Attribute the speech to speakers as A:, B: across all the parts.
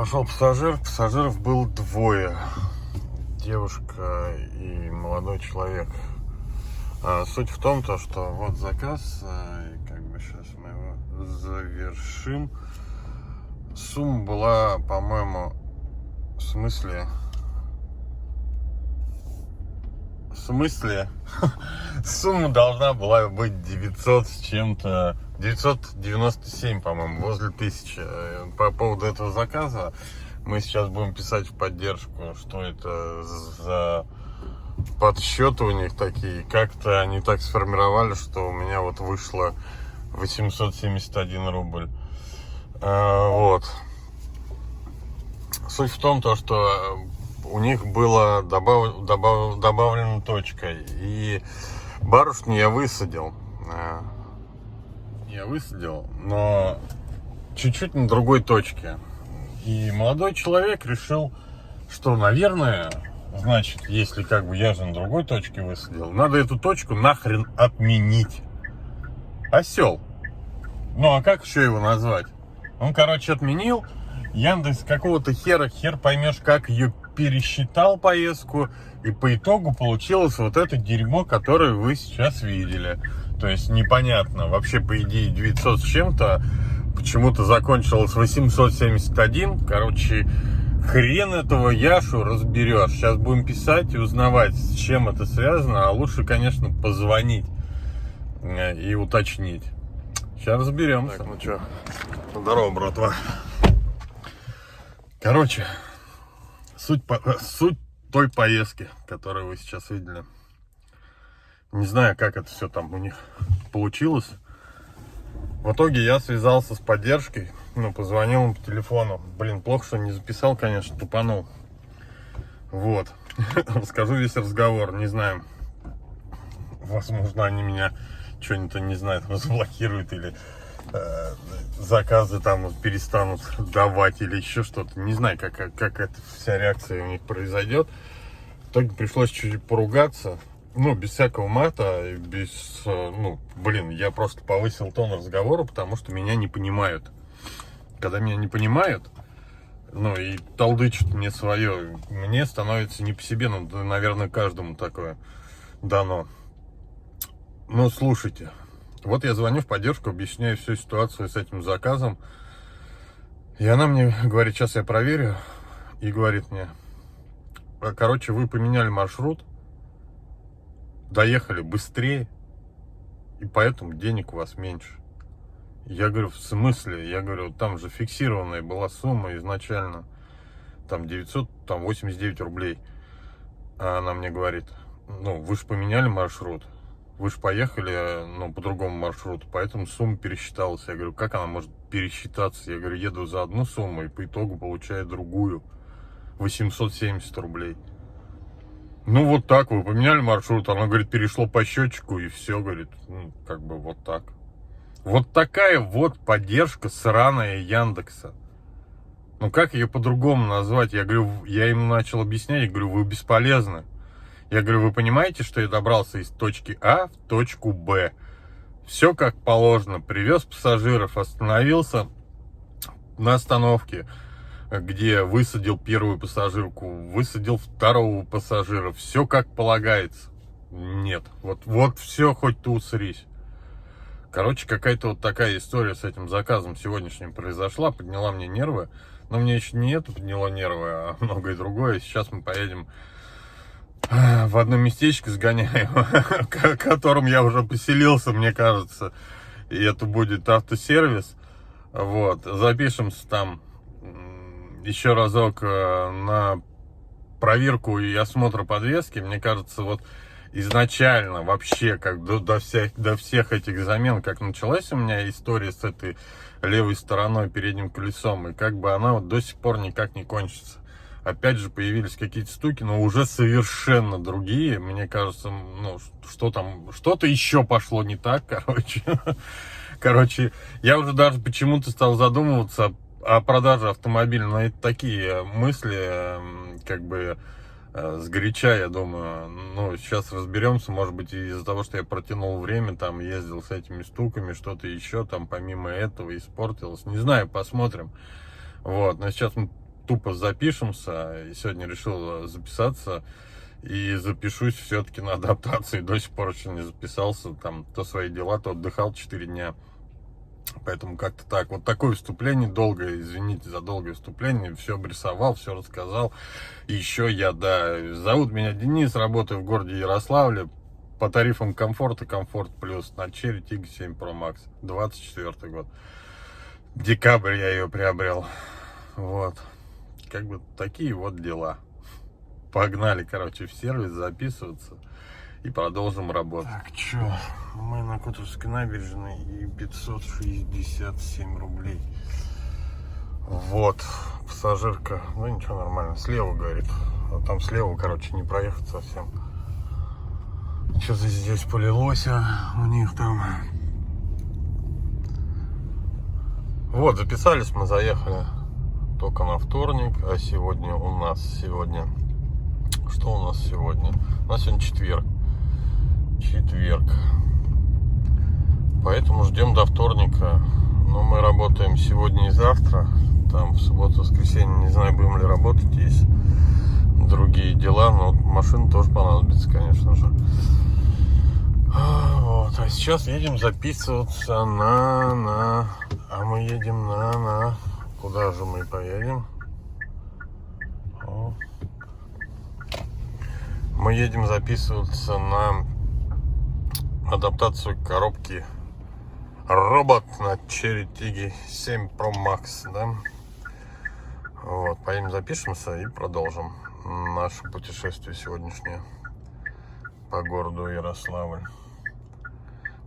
A: Пошел пассажир, пассажиров было двое. Девушка и молодой человек. Суть в том, что вот заказ, как бы сейчас мы его завершим. Сумма была, по-моему, в смысле, сумма должна была быть 900 с чем-то, 997, по-моему, возле 1000. По поводу этого заказа мы сейчас будем писать в поддержку, что это за подсчеты у них такие. Как-то они так сформировали, что у меня вот вышло 871 рубль. Вот. Суть в том, что у них было добавлена точка. И барышню я высадил. Но чуть-чуть на другой точке. И молодой человек решил, что, наверное, значит, если как бы я же на другой точке высадил, надо эту точку нахрен отменить. Осел. Ну, а как еще его назвать? Он, короче, отменил. Яндекс какого-то хер поймешь, как ее пересчитал поездку. И по итогу получилось вот это дерьмо, которое вы сейчас видели. То есть непонятно. Вообще, по идее, 900 с чем-то почему-то закончилось 871. Короче, хрен этого Яшу разберешь. Сейчас будем писать и узнавать, с чем это связано. А лучше, конечно, позвонить и уточнить. Сейчас разберемся. Так, ну что, здорово, братва. Короче, суть той поездки, которую вы сейчас видели. Не знаю, как это все там у них получилось. В итоге я связался с поддержкой, позвонил им по телефону. Блин, плохо, что не записал, конечно, тупанул. Вот. Расскажу весь разговор, не знаю. Возможно, они меня что-нибудь, не знаю, заблокируют или заказы там перестанут давать или еще что-то. Не знаю, как эта вся реакция у них произойдет. В итоге пришлось чуть-чуть поругаться. Без всякого мата, без, я просто повысил тон разговора, потому что меня не понимают. Когда меня не понимают, и толдычат мне свое, мне становится не по себе, наверное, каждому такое дано. Слушайте, вот я звоню в поддержку, объясняю всю ситуацию с этим заказом, и она мне говорит, сейчас я проверю, и говорит мне, короче, вы поменяли маршрут, доехали быстрее, и поэтому денег у вас меньше. Я говорю, в смысле? Я говорю, там же фиксированная была сумма изначально, там 989 рублей. А она мне говорит, вы же поменяли маршрут, вы же поехали, по другому маршруту, поэтому сумма пересчиталась. Я говорю, как она может пересчитаться? Я говорю, еду за одну сумму и по итогу получаю другую, 870 рублей. Вот так, вы поменяли маршрут, она, говорит, перешло по счетчику, и все, говорит, вот так. Вот такая вот поддержка сраная Яндекса. Как ее по-другому назвать? Я говорю, я им начал объяснять, я говорю, вы бесполезны. Я говорю, вы понимаете, что я добрался из точки А в точку Б? Все как положено, привез пассажиров, остановился на остановке, где высадил первую пассажирку, высадил второго пассажира. Все как полагается. Нет. Вот все, хоть ты усрись. Короче, какая-то вот такая история с этим заказом сегодняшним произошла. Подняла мне нервы. Но мне еще не это подняло нервы, а многое другое. Сейчас мы поедем в одно местечко, сгоняем, в котором я уже поселился, мне кажется. И это будет автосервис. Вот. Запишемся там еще разок на проверку и осмотр подвески. Мне кажется, изначально вообще, как до всех этих замен, как началась у меня история с этой левой стороной, передним колесом, и как бы она до сих пор никак не кончится. Опять же появились какие-то стуки, но уже совершенно другие. Мне кажется, что-то еще пошло не так, Короче, я уже даже почему-то стал задумываться о продаже автомобиля. Но это такие мысли, сгоряча, я думаю. Сейчас разберемся, может быть, из-за того, что я протянул время, там, ездил с этими стуками, что-то еще там, помимо этого, испортилось. Не знаю, посмотрим. Вот, но сейчас мы тупо запишемся. И сегодня решил записаться. И запишусь все-таки на адаптации. До сих пор еще не записался. Там то свои дела, то отдыхал 4 дня. Поэтому как-то так. Вот такое выступление долгое. Извините за долгое выступление. Все обрисовал, все рассказал. И еще я, да, зовут меня Денис, работаю в городе Ярославле. По тарифам комфорта, комфорт плюс на Cherry Tiggo 7 Pro Max. 24 год. Декабрь я ее приобрел. Вот. Как бы такие вот дела. Погнали, короче, в сервис записываться и продолжим работать. Так, чё, мы на Котовской набережной и 567 рублей. Вот, пассажирка, ну ничего, нормально, слева, говорит. А там слева, короче, не проехать совсем. Что-то здесь полилось, у них там. Вот, записались, мы заехали только на вторник, а сегодня у нас Что у нас сегодня? У нас сегодня четверг. Поэтому ждем до вторника. Но мы работаем сегодня и завтра. Там в субботу, воскресенье, не знаю, будем ли работать. Есть другие дела. Но машина тоже понадобится, конечно же. Вот. А сейчас едем записываться А мы едем на... Куда же мы поедем? Мы едем записываться на адаптацию коробки робот на Cherry Tiggo 7 Pro Max, да? Вот, поедем запишемся и продолжим наше путешествие сегодняшнее по городу Ярославль.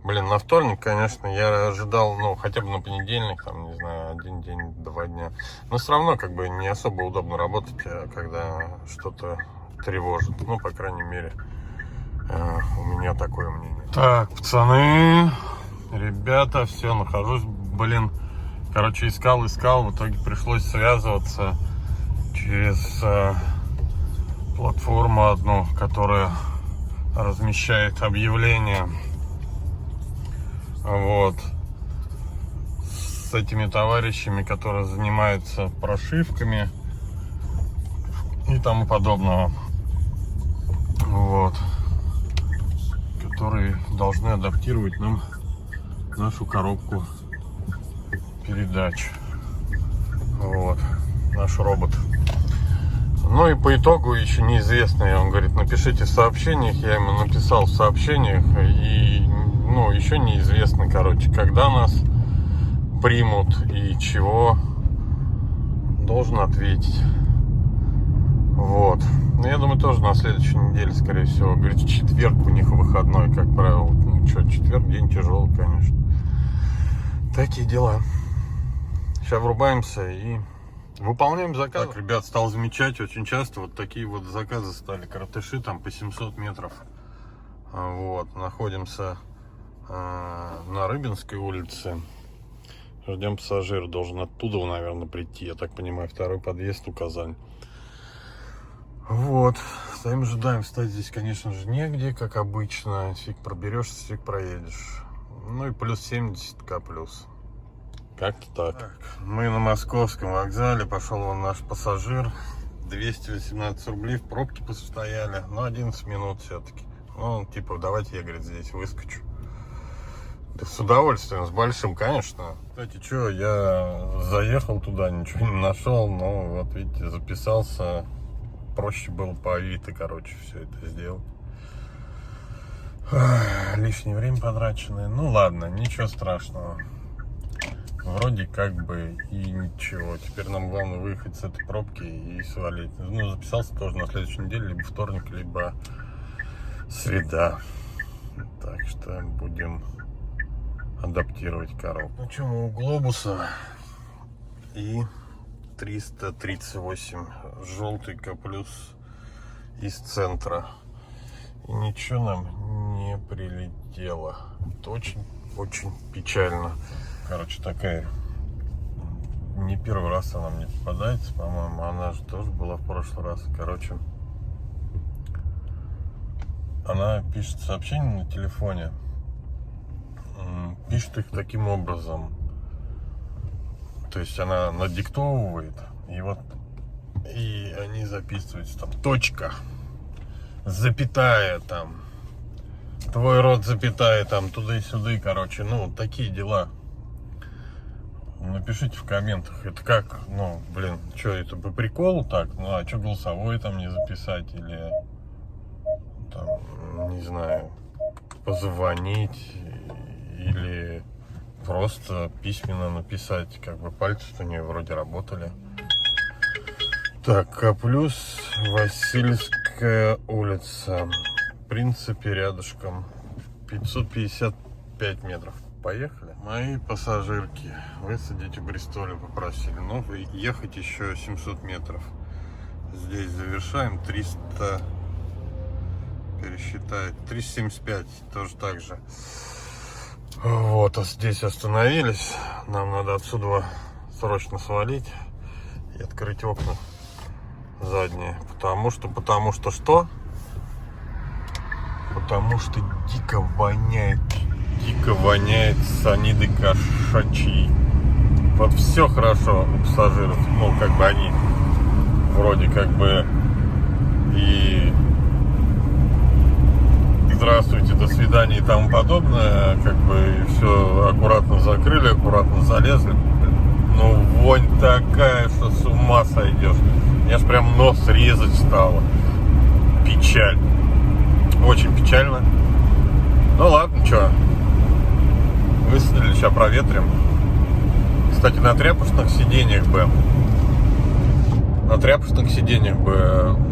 A: Блин, на вторник, конечно, я ожидал, ну, хотя бы на понедельник, там, не знаю, 1 день, 2 дня. Но все равно, как бы, не особо удобно работать, когда что-то тревожит. Ну, по крайней мере, у меня такое мнение. Так, пацаны, ребята, все, нахожусь, блин, короче, искал, в итоге пришлось связываться через платформу одну, которая размещает объявления. Вот. С этими товарищами, которые занимаются прошивками и тому подобного. Вот. Которые должны адаптировать нам нашу коробку передач. Вот. Наш робот. Ну и по итогу еще неизвестно. Он говорит, напишите в сообщениях. Я ему написал в сообщениях. И ну, еще неизвестно, короче, когда нас примут и чего. Должен ответить. Вот. Ну, я думаю, тоже на следующей неделе, скорее всего. Говорит, в четверг у них выходной, как правило. Ну, что, четверг день тяжелый, конечно. Такие дела. Сейчас врубаемся и выполняем заказ. Так, ребят, стал замечать очень часто вот такие вот заказы стали. Коротыши там по 700 метров. Вот. Находимся на Рыбинской улице. Ждем пассажира. Должен оттуда, наверное, прийти. Я так понимаю, второй подъезд у Казань. Вот. Стоим, ожидаем. Встать здесь, конечно же, негде, как обычно. Фиг проберешься, фиг проедешь. Ну и плюс 70к плюс. Как-то так. Мы на Московском вокзале. Пошел вон наш пассажир. 218 рублей. В пробке постояли. Ну, 11 минут все-таки. Ну, типа, давайте я, говорит, здесь выскочу. Да с удовольствием, с большим, конечно. Кстати, что, я заехал туда, ничего не нашел. Но вот, видите, записался. Проще было по Авито, короче, все это сделать. Лишнее время потраченное. Ну ладно, ничего страшного. Вроде как бы и ничего. Теперь нам главное выехать с этой пробки и свалить. Ну, записался тоже на следующей неделе, либо вторник, либо среда. Так что будем адаптировать коробку. Ну что, мы у Глобуса и 338 желтый К плюс из центра. И ничего нам не прилетело. Это очень печально. Короче, такая не первый раз она мне попадается, по-моему. Она же тоже была в прошлый раз. Короче, она пишет сообщения на телефоне. Пишет их таким образом. То есть она надиктовывает. И вот и они записываются там точка, запятая там, твой род запятая там, туда и сюда, короче, ну, такие дела. Напишите в комментах, это как, ну, блин, что это по приколу так, ну, а что голосовой там не записать, или там, не знаю, позвонить, или просто письменно написать, как бы пальцы у нее вроде работали. Так, а плюс Васильевская улица, в принципе, рядышком, 555 метров. Поехали. Мои пассажирки высадить в Бристоле попросили, но ехать еще 700 метров. Здесь завершаем, 300, пересчитать, 375, тоже так же. Вот, а здесь остановились. Нам надо отсюда срочно свалить и открыть окна задние. Потому что что? Потому что дико воняет санидой кошачьей. Вот все хорошо у пассажиров, ну, как бы они вроде как бы и здравствуйте, до свидания и тому подобное, как бы все аккуратно закрыли, аккуратно залезли. Ну, вонь такая, что с ума сойдешь. Мне аж прям нос резать стало. Печаль. Очень печально. Ну ладно, что. Высадили, сейчас проветрим. Кстати, на тряпочных сиденьях бы,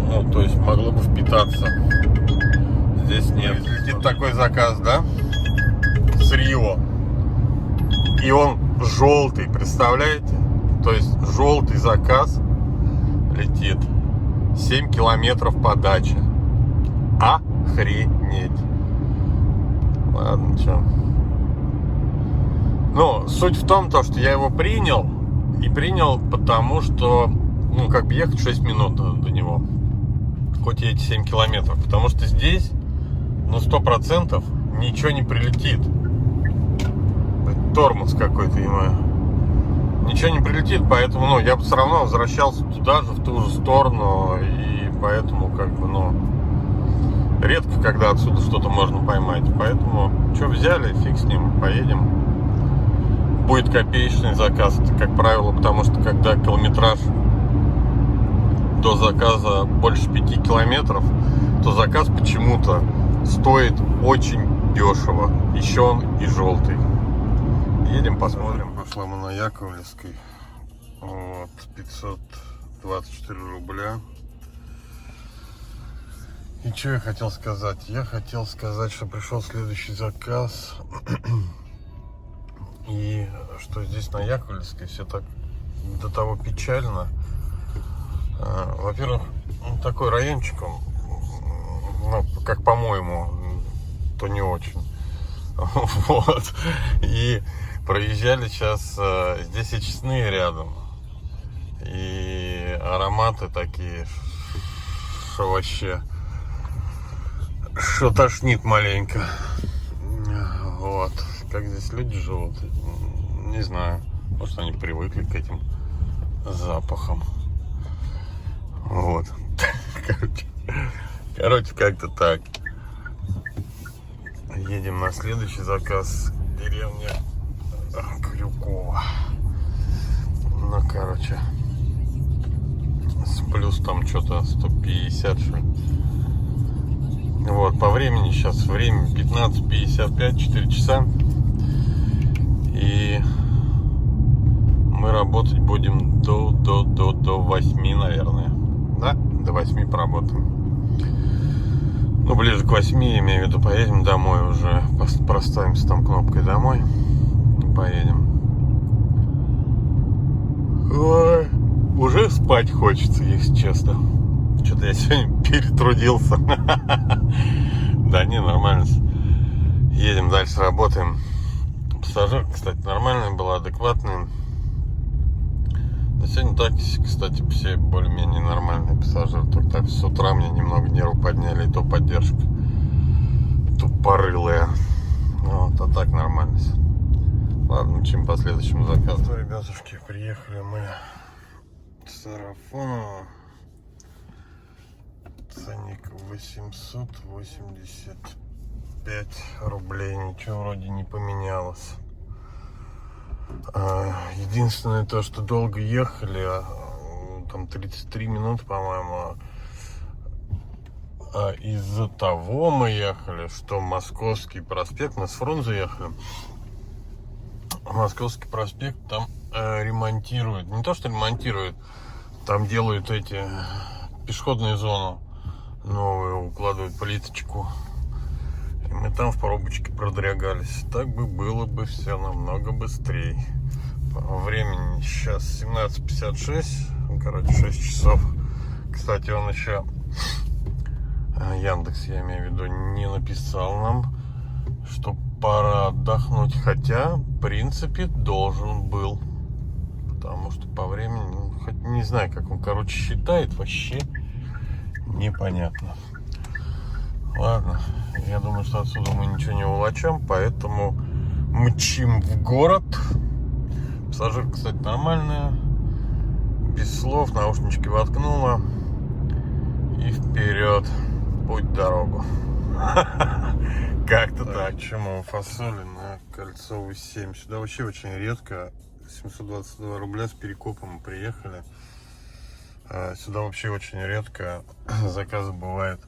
A: ну, то есть могло бы впитаться. Здесь нет. Летит такой заказ, да? С Рио. И он желтый, представляете? То есть желтый заказ летит. 7 километров подача. Охренеть. Ладно, что. Ну, суть в том, что я его принял. И принял потому, что, ну, как бы ехать 6 минут до него. Хоть и эти 7 километров. Потому что здесь, ну, 100% ничего не прилетит. Тормоз какой-то, ему. Ничего не прилетит, поэтому, ну, я бы все равно возвращался туда же, в ту же сторону. И поэтому, как бы, ну, редко, когда отсюда что-то можно поймать. Поэтому, что взяли, фиг с ним, поедем. Будет копеечный заказ, как правило, потому что когда километраж до заказа больше 5 километров, то заказ почему-то стоит очень дешево. Еще он и желтый. Едем, посмотрим. Пошла мы на Яковлевской. Вот, 524 рубля. И что я хотел сказать? Я хотел сказать, что пришел следующий заказ. И что здесь на Яковлевской все так до того печально. Во-первых, такой райончик, он, ну, как по-моему, то не очень. Вот. И проезжали сейчас, здесь и честные рядом. И ароматы такие, что вообще, что тошнит маленько. Вот. Как здесь люди живут, не знаю. Может, они привыкли к этим запахам. Вот. Короче, как-то так. Едем на следующий заказ. Деревня Крюкова. Ну, короче. С плюс там что-то 150, что ли. Вот, по времени сейчас время 15:55, 4 часа. И мы работать будем до 8, наверное. Да, до 8 поработаем. Ну, ближе к 8, я имею в виду, поедем домой уже. Проставимся там кнопкой домой. И поедем. Ой, уже спать хочется, если честно. Что-то я сегодня перетрудился. Да не, нормально. Едем дальше, работаем. Пассажир, кстати, нормальная была, адекватная. Да сегодня так, кстати, все более-менее нормальные пассажиры. Только так с утра мне немного нервы подняли, и то поддержка тупорылая. Вот, а так нормально. Ладно, чем по следующему заказу. Ребятушки, приехали мы в Сарафоново. Ценник 885 рублей. Ничего вроде не поменялось. Единственное то, что долго ехали, там 33 минуты, по-моему. Из-за того мы ехали, что Московский проспект, мы с Фрунзе ехали. Московский проспект там ремонтируют. Не то, что ремонтируют, там делают эти пешеходную зону новую, укладывают плиточку. И мы там в пробочке продрягались. Так бы было бы все намного быстрее. По времени сейчас 17:56, короче, 6 часов. Кстати, он еще, Яндекс, я имею в виду, не написал нам, что пора отдохнуть. Хотя, в принципе, должен был. Потому что по времени, хоть не знаю, как он, короче, считает, вообще непонятно. Ладно, я думаю, что отсюда мы ничего не увлачем, поэтому мчим в город. Пассажирка, кстати, нормальная, без слов, наушнички воткнула и вперед, путь дорогу. Как-то так. Почему фасоли на Кольцовой 7? Сюда вообще очень редко. 722 рубля с Перекопа мы приехали. Сюда вообще очень редко заказы бывают.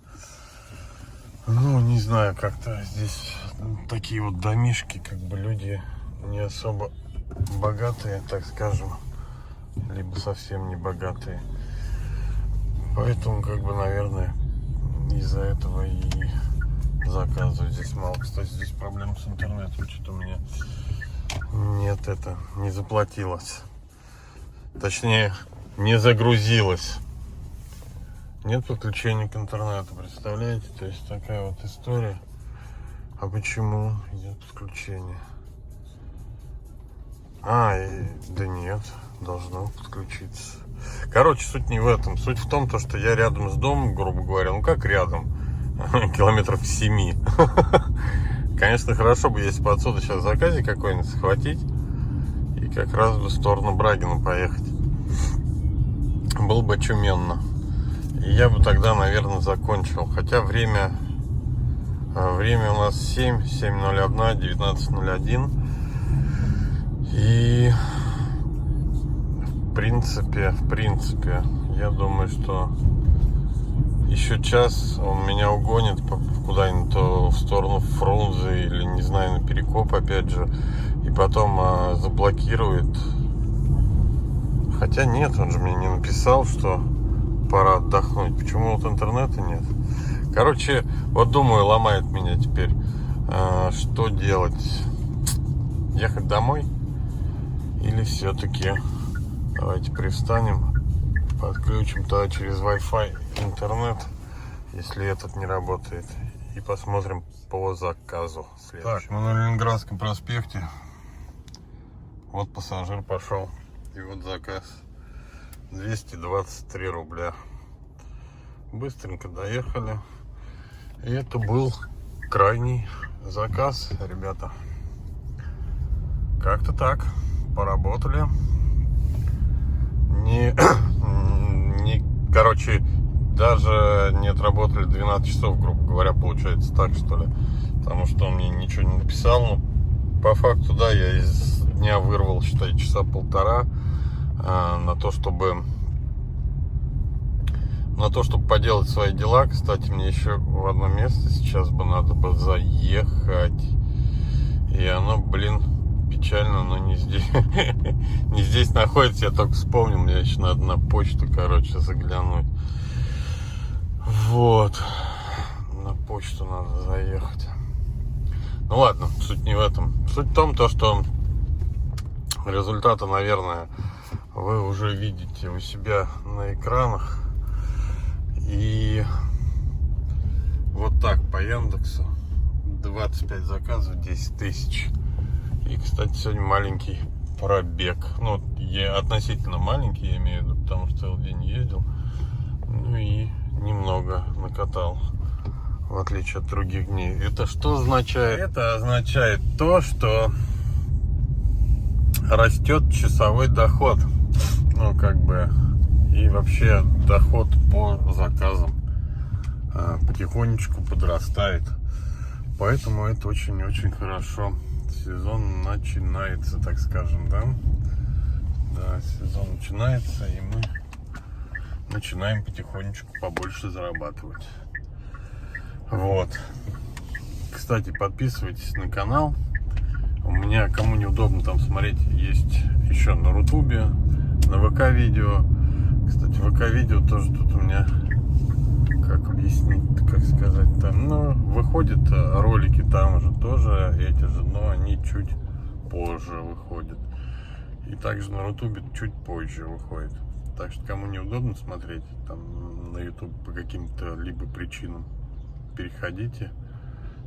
A: Ну, не знаю, как-то здесь такие вот домишки, как бы люди не особо богатые, так скажем, либо совсем не богатые. Поэтому, как бы, наверное, из-за этого и заказываю здесь мало. Кстати, здесь проблема с интернетом, что-то у меня не заплатилось. Точнее, не загрузилось. Нет подключения к интернету, представляете? То есть такая вот история. А почему идет подключение? Да нет, должно подключиться. Короче, суть не в этом. Суть в том, что я рядом с домом, грубо говоря, ну как рядом, километров 7. Конечно, хорошо бы, если бы отсюда сейчас заказик какой-нибудь схватить и как раз в сторону Брагина поехать. Было бы очуменно. И я бы тогда, наверное, закончил. Хотя время у нас 7:01, 19:01. И в принципе, я думаю, что еще час он меня угонит куда-нибудь то в сторону Фрунзе или, не знаю, на Перекоп опять же. И потом заблокирует. Хотя нет, он же мне не написал, что пора отдохнуть. Почему вот интернета нет? Короче, вот думаю, ломает меня теперь. Что делать? Ехать домой? Или все-таки давайте привстанем, подключим туда через Wi-Fi интернет, если этот не работает, и посмотрим по заказу следующему. Так, мы на Ленинградском проспекте. Вот пассажир пошел. И вот заказ. 223 рубля. Быстренько доехали. И это был крайний заказ, ребята. Как-то так. Поработали. Короче, даже не отработали 12 часов, грубо говоря, получается так, что ли. Потому что он мне ничего не написал. Но по факту, да, я из дня вырвал, считай, часа полтора на то, чтобы поделать свои дела. Кстати, мне еще в одно место сейчас бы надо бы заехать. И оно, блин, печально, но не здесь. Не здесь находится, я только вспомнил. Мне еще надо на почту, короче, заглянуть. Вот. На почту надо заехать. Ну ладно, суть не в этом. Суть в том, что результаты, наверное, вы уже видите у себя на экранах. И вот так по Яндексу 25 заказов, 10 тысяч. И, кстати, сегодня маленький пробег. Ну, относительно маленький, я имею в виду, потому что целый день ездил. Ну и немного накатал, в отличие от других дней. Это что означает? Это означает то, что растет часовой доход. Ну, как бы, и вообще доход по заказам. потихонечку подрастает. Поэтому это очень-очень хорошо. Сезон начинается, так скажем, да? Да, сезон начинается, и мы начинаем потихонечку побольше зарабатывать. Вот. Кстати, подписывайтесь на канал. У меня, кому неудобно там смотреть, есть еще на Рутубе, на ВК видео. Кстати, ВК видео тоже тут у меня, как объяснить, как сказать, там, ну, выходят ролики там же тоже эти же, но они чуть позже выходят. И также на Рутубе чуть позже выходит. Так что, кому неудобно смотреть там на YouTube по каким-то либо причинам, переходите.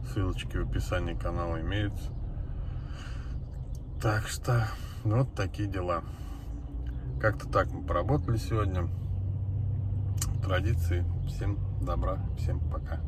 A: Ссылочки в описании канала имеются. Так что вот такие дела. Как-то так мы поработали сегодня. Традиции. Всем добра, всем пока.